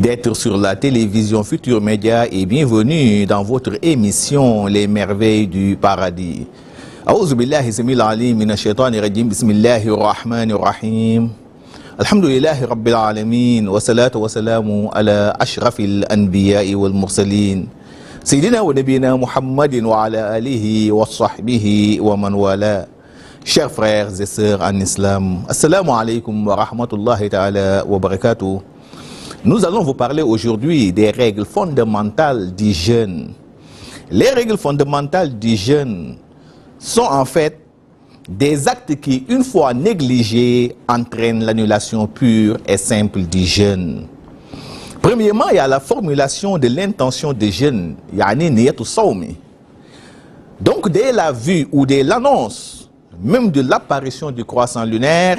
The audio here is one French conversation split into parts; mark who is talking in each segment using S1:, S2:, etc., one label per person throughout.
S1: D'être sur la télévision Futur Média et bienvenue dans votre émission Les Merveilles du Paradis. A'oudhu billahi samil alim minash shaitani rajim. Bismillahir rahmanir rahim. Alhamdulillahi rabbil alamin wa salatu wa salamu ala ashrafil anbiya'i wal mursalin. Sayyidina wa nabiyina Muhammadin wa ala alihi wa sahbihi wa man wala. Chers frères et sœurs en islam, assalamu alaikum wa rahmatullahi ta'ala wa barakatuh. Nous allons vous parler aujourd'hui des règles fondamentales du jeûne. Les règles fondamentales du jeûne sont en fait des actes qui, une fois négligés, entraînent l'annulation pure et simple du jeûne. Premièrement, il y a la formulation de l'intention de jeûne, yani niyatu sawmi. Donc, dès la vue ou dès l'annonce, même de l'apparition du croissant lunaire,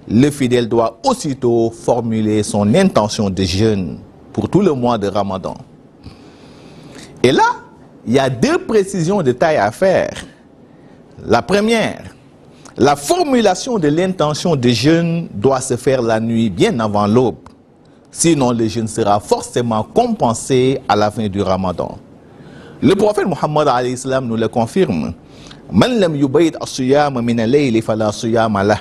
S1: le fidèle doit aussitôt formuler son intention de jeûne pour tout le mois de Ramadan. Et là, il y a deux précisions de taille à faire. La première, la formulation de l'intention de jeûne doit se faire la nuit bien avant l'aube. Sinon, le jeûne sera forcément compensé à la fin du Ramadan. Le prophète Muhammad alayhi salam nous le confirme. Man lam yubayt as-siyama min al-layli fala siyama lah.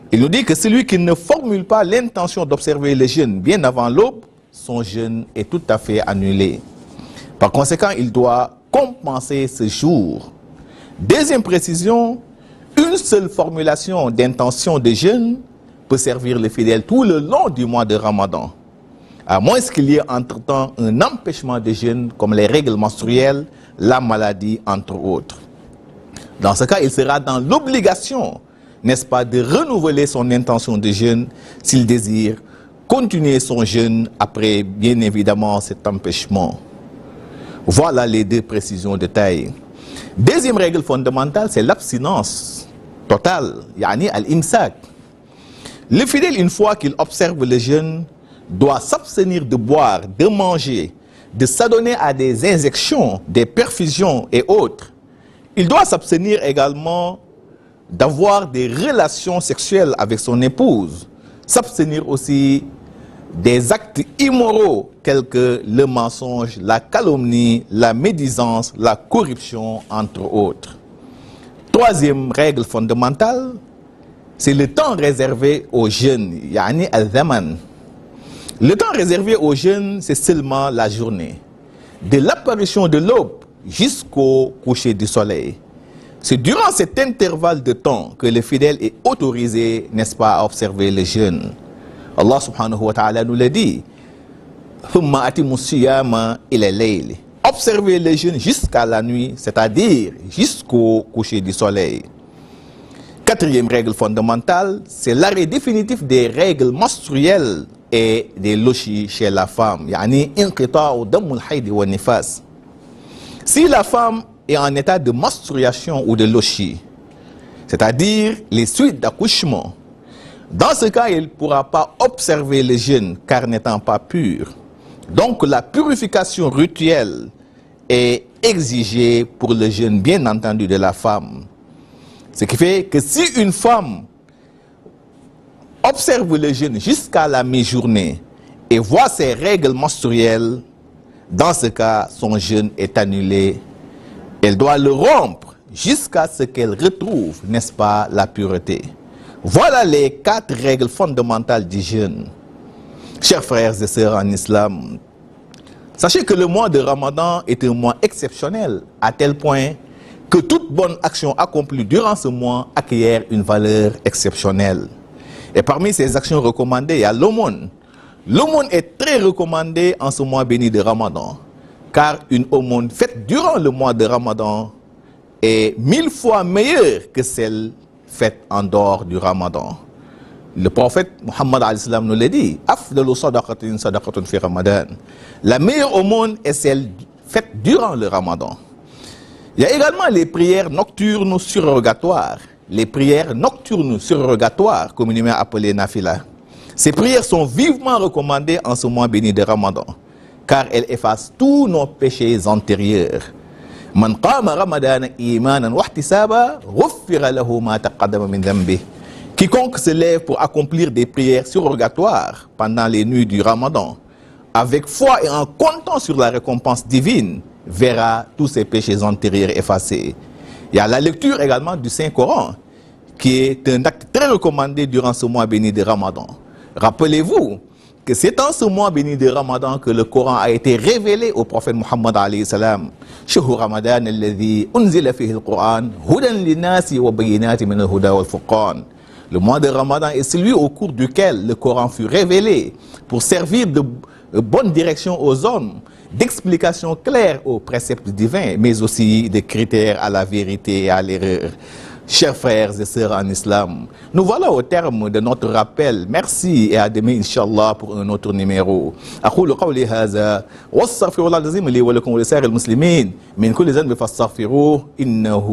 S1: Il nous dit que celui qui ne formule pas l'intention d'observer le jeûne bien avant l'aube, son jeûne est tout à fait annulé. Par conséquent, il doit compenser ce jour. Deuxième précision, une seule formulation d'intention de jeûne peut servir le fidèle tout le long du mois de Ramadan. À moins qu'il y ait entre-temps un empêchement de jeûne comme les règles menstruelles, la maladie, entre autres. Dans ce cas, il sera dans l'obligation, n'est-ce pas, de renouveler son intention de jeûne s'il désire continuer son jeûne après, bien évidemment, cet empêchement. Voilà les deux précisions de taille. Deuxième règle fondamentale, c'est l'abstinence totale, yani al-imsak. Le fidèle, une fois qu'il observe le jeûne, doit s'abstenir de boire, de manger, de s'adonner à des injections, des perfusions et autres. Il doit s'abstenir également d'avoir des relations sexuelles avec son épouse, s'abstenir aussi des actes immoraux tels que le mensonge, la calomnie, la médisance, la corruption, entre autres. Troisième règle fondamentale, c'est le temps réservé aux jeûnes, yani al-zaman. Le temps réservé aux jeûnes, c'est seulement la journée, de l'apparition de l'aube jusqu'au coucher du soleil. C'est durant cet intervalle de temps que le fidèle est autorisé, n'est-ce pas, à observer le jeûne. Allah subhanahu wa ta'ala nous l'a dit. Observez le jeûne jusqu'à la nuit, c'est-à-dire jusqu'au coucher du soleil. Quatrième règle fondamentale, c'est l'arrêt définitif des règles menstruelles et des lochis chez la femme. Yani inqita'u dammul hayd wa nifas. Si la femme est en état de menstruation ou de lochi, c'est-à-dire les suites d'accouchement, dans ce cas, il ne pourra pas observer le jeûne car n'étant pas pur. Donc la purification rituelle est exigée pour le jeûne, bien entendu, de la femme. Ce qui fait que si une femme observe le jeûne jusqu'à la mi-journée et voit ses règles menstruelles, dans ce cas, son jeûne est annulé. Elle doit le rompre jusqu'à ce qu'elle retrouve, n'est-ce pas, la pureté. Voilà les 4 règles fondamentales du jeûne. Chers frères et sœurs en islam, sachez que le mois de Ramadan est un mois exceptionnel, à tel point que toute bonne action accomplie durant ce mois acquiert une valeur exceptionnelle. Et parmi ces actions recommandées, il y a l'aumône. L'aumône est très recommandée en ce mois béni de Ramadan, car une aumône faite durant le mois de Ramadan est 1000 fois meilleure que celle faite en dehors du Ramadan. Le prophète Muhammad alayhi salam nous l'a dit. Afdalu sadaqatin sadaqatun fi Ramadan. La meilleure aumône est celle faite durant le Ramadan. Il y a également les prières nocturnes surrogatoires. Les prières nocturnes surrogatoires, communément appelées nafila. Ces prières sont vivement recommandées en ce mois béni de Ramadan, car elles effacent tous nos péchés antérieurs. Man qama Ramadan imanan wa ihtisaba, ghuffira lahu ma taqaddama min dhanbi. Quiconque se lève pour accomplir des prières surrogatoires pendant les nuits du Ramadan, avec foi et en comptant sur la récompense divine, verra tous ses péchés antérieurs effacés. Il y a la lecture également du Saint-Coran, qui est un acte très recommandé durant ce mois béni de Ramadan. Rappelez-vous que c'est en ce mois béni de Ramadan que le Coran a été révélé au prophète Muhammad alayhi salam. Shahru Ramadan alladhi unzila fihi al-Quran hudan linnasi wa bayyinatin min al-huda wal furqan. Le mois de Ramadan est celui au cours duquel le Coran fut révélé pour servir de bonne direction aux hommes, d'explications claires aux préceptes divins, mais aussi de critères à la vérité et à l'erreur. Chers frères et sœurs en islam, nous voilà au terme de notre rappel. Merci et à demain, Inch'Allah, pour un autre numéro. أقول قولي هذا واستغفر الله العظيم لي ولكم ولسائر المسلمين من كل ذنب فاستغفروه إنه